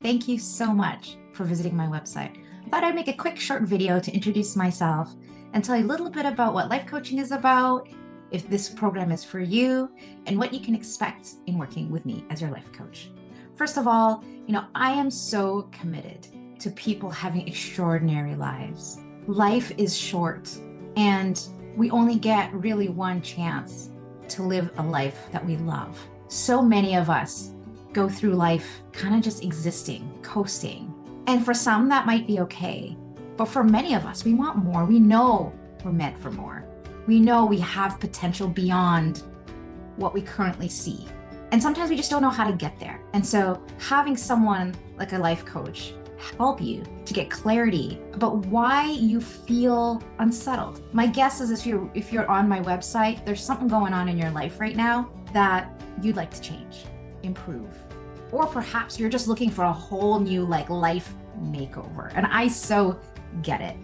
Thank you so much for visiting my website. I thought I'd make a quick short video to introduce myself and tell you a little bit about what life coaching is about, if this program is for you, and what you can expect in working with me as your life coach. First of all, I am so committed to people having extraordinary lives. Life is short, and we only get really one chance to live a life that we love. So many of us go through life kind of just existing, coasting. And for some, that might be okay. But for many of us, we want more. We know we're meant for more. We know we have potential beyond what we currently see. And sometimes we just don't know how to get there. And so having someone like a life coach help you to get clarity about why you feel unsettled. My guess is if you're on my website, there's something going on in your life right now that you'd like to change, improve, or perhaps you're just looking for a whole new life makeover. And I so get it.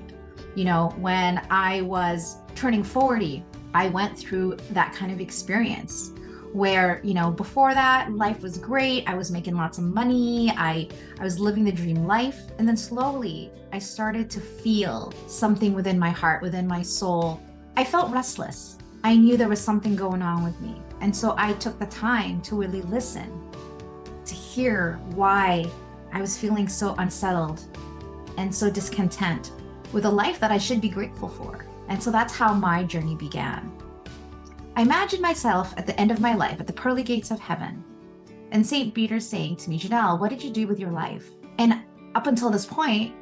When I was turning 40, I went through that kind of experience where, before that, life was great. I was making lots of money. I was living the dream life. And then slowly I started to feel something within my heart, within my soul. I felt restless. I knew there was something going on with me. And so I took the time to really listen, to hear why I was feeling so unsettled and so discontent with a life that I should be grateful for. And so that's how my journey began. I imagined myself at the end of my life at the pearly gates of heaven, and St. Peter saying to me, Janelle, what did you do with your life? And up until this point,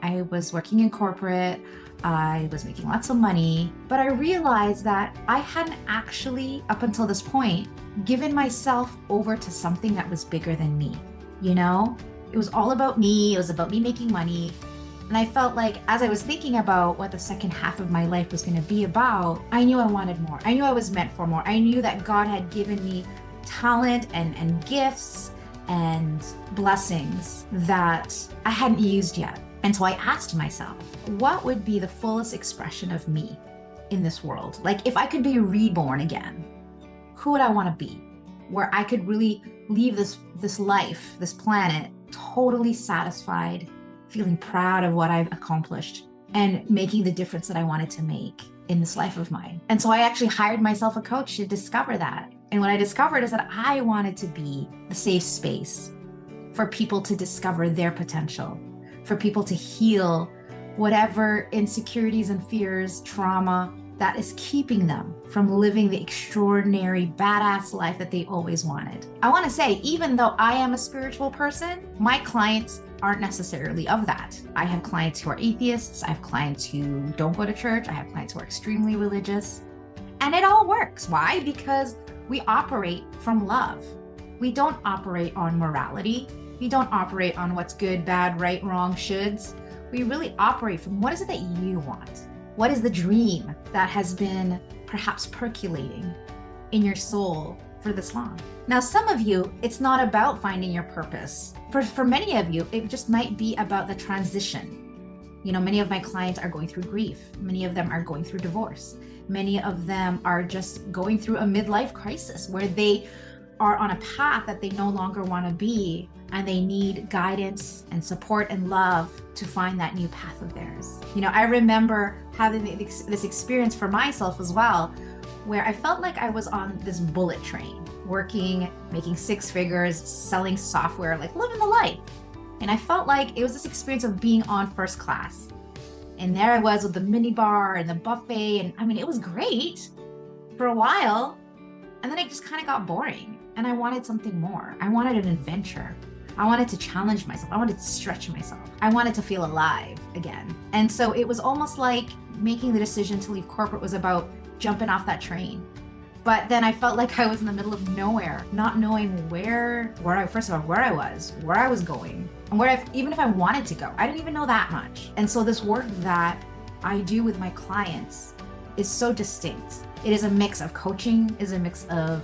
I was working in corporate, I was making lots of money, but I realized that I hadn't actually, up until this point, given myself over to something that was bigger than me. It was all about me. It was about me making money. And I felt like as I was thinking about what the second half of my life was going to be about, I knew I wanted more. I knew I was meant for more. I knew that God had given me talent and gifts and blessings that I hadn't used yet. And so I asked myself, what would be the fullest expression of me in this world? Like if I could be reborn again, who would I want to be? Where I could really leave this life, this planet, totally satisfied, feeling proud of what I've accomplished and making the difference that I wanted to make in this life of mine. And so I actually hired myself a coach to discover that. And what I discovered is that I wanted to be the safe space for people to discover their potential, for people to heal whatever insecurities and fears, trauma that is keeping them from living the extraordinary, badass life that they always wanted. I want to say, even though I am a spiritual person, my clients aren't necessarily of that. I have clients who are atheists. I have clients who don't go to church. I have clients who are extremely religious. And it all works. Why? Because we operate from love. We don't operate on morality. We don't operate on what's good, bad, right, wrong, shoulds. We really operate from what is it that you want? What is the dream that has been perhaps percolating in your soul for this long? Now, some of you, it's not about finding your purpose. For many of you, it just might be about the transition. Many of my clients are going through grief. Many of them are going through divorce. Many of them are just going through a midlife crisis where they are on a path that they no longer want to be, and they need guidance and support and love to find that new path of theirs. I remember having this experience for myself as well, where I felt like I was on this bullet train, working, making six figures, selling software, living the life. And I felt like it was this experience of being on first class. And there I was with the mini bar and the buffet. And it was great for a while. And then it just kind of got boring. And I wanted something more. I wanted an adventure. I wanted to challenge myself. I wanted to stretch myself. I wanted to feel alive again. And so it was almost like making the decision to leave corporate was about jumping off that train. But then I felt like I was in the middle of nowhere, not knowing where I was going, and even if I wanted to go. I didn't even know that much. And so this work that I do with my clients is so distinct. It is a mix of coaching, is a mix of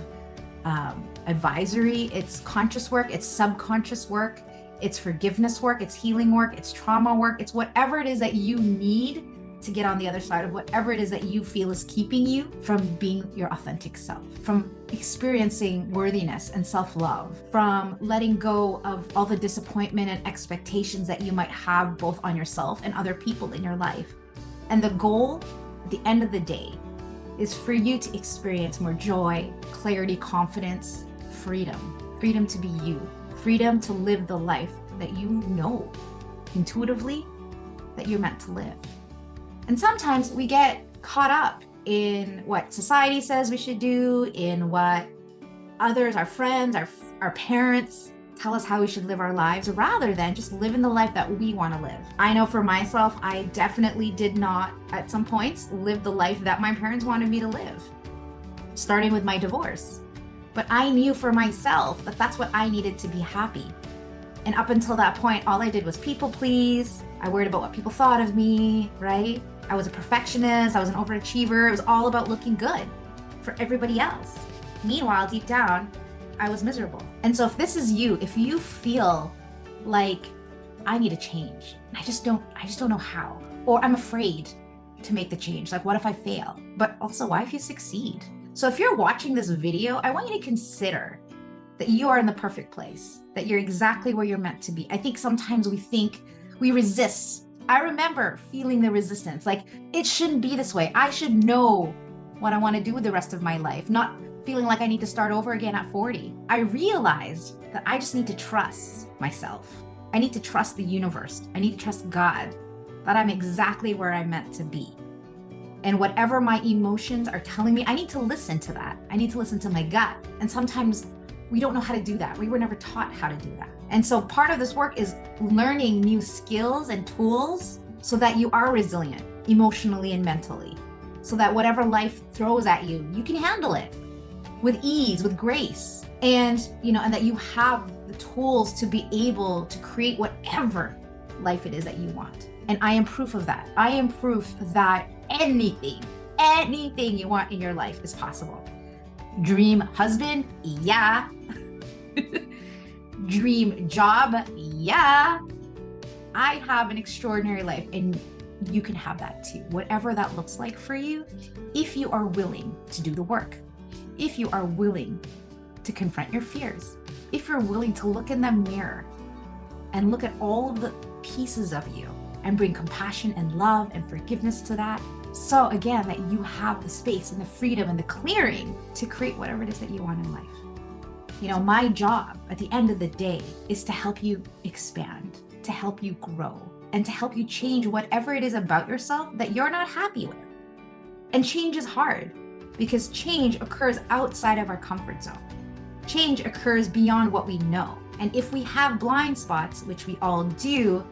advisory, it's conscious work, it's subconscious work, it's forgiveness work, it's healing work, it's trauma work, it's whatever it is that you need to get on the other side of whatever it is that you feel is keeping you from being your authentic self, from experiencing worthiness and self-love, from letting go of all the disappointment and expectations that you might have both on yourself and other people in your life. And the goal at the end of the day is for you to experience more joy, clarity, confidence, freedom to be you, freedom to live the life that you know intuitively that you're meant to live. And sometimes we get caught up in what society says we should do, in what others, our friends, our parents tell us how we should live our lives, rather than just living the life that we want to live. I know for myself, I definitely did not, at some points, live the life that my parents wanted me to live, starting with my divorce. But I knew for myself that that's what I needed to be happy. And up until that point, all I did was people please. I worried about what people thought of me, right? I was a perfectionist. I was an overachiever. It was all about looking good for everybody else. Meanwhile, deep down, I was miserable. And so if this is you, if you feel like I need a change, I just don't know how, or I'm afraid to make the change. Like, what if I fail? But also, why if you succeed? So if you're watching this video, I want you to consider that you are in the perfect place, that you're exactly where you're meant to be. I think sometimes we resist. I remember feeling the resistance, like it shouldn't be this way. I should know what I want to do with the rest of my life, not feeling like I need to start over again at 40. I realized that I just need to trust myself. I need to trust the universe. I need to trust God, that I'm exactly where I'm meant to be. And whatever my emotions are telling me, I need to listen to that. I need to listen to my gut. And sometimes we don't know how to do that. We were never taught how to do that. And so part of this work is learning new skills and tools so that you are resilient emotionally and mentally, so that whatever life throws at you, you can handle it with ease, with grace, and that you have the tools to be able to create whatever life it is that you want. And I am proof of that. I am proof that anything you want in your life is possible. Dream husband? Yeah. Dream job? Yeah. I have an extraordinary life, and you can have that too. Whatever that looks like for you, if you are willing to do the work, if you are willing to confront your fears, if you're willing to look in the mirror and look at all of the pieces of you and bring compassion and love and forgiveness to that. So again, that you have the space and the freedom and the clearing to create whatever it is that you want in life. My job at the end of the day is to help you expand, to help you grow, and to help you change whatever it is about yourself that you're not happy with. And change is hard because change occurs outside of our comfort zone. Change occurs beyond what we know. And if we have blind spots, which we all do,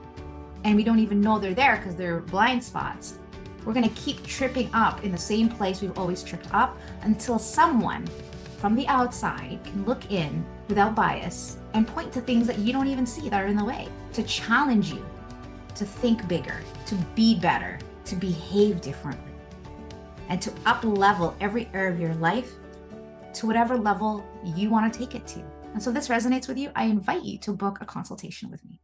and we don't even know they're there because they're blind spots, we're going to keep tripping up in the same place we've always tripped up until someone from the outside can look in without bias and point to things that you don't even see that are in the way, to challenge you, to think bigger, to be better, to behave differently, and to up-level every area of your life to whatever level you want to take it to. And so if this resonates with you, I invite you to book a consultation with me.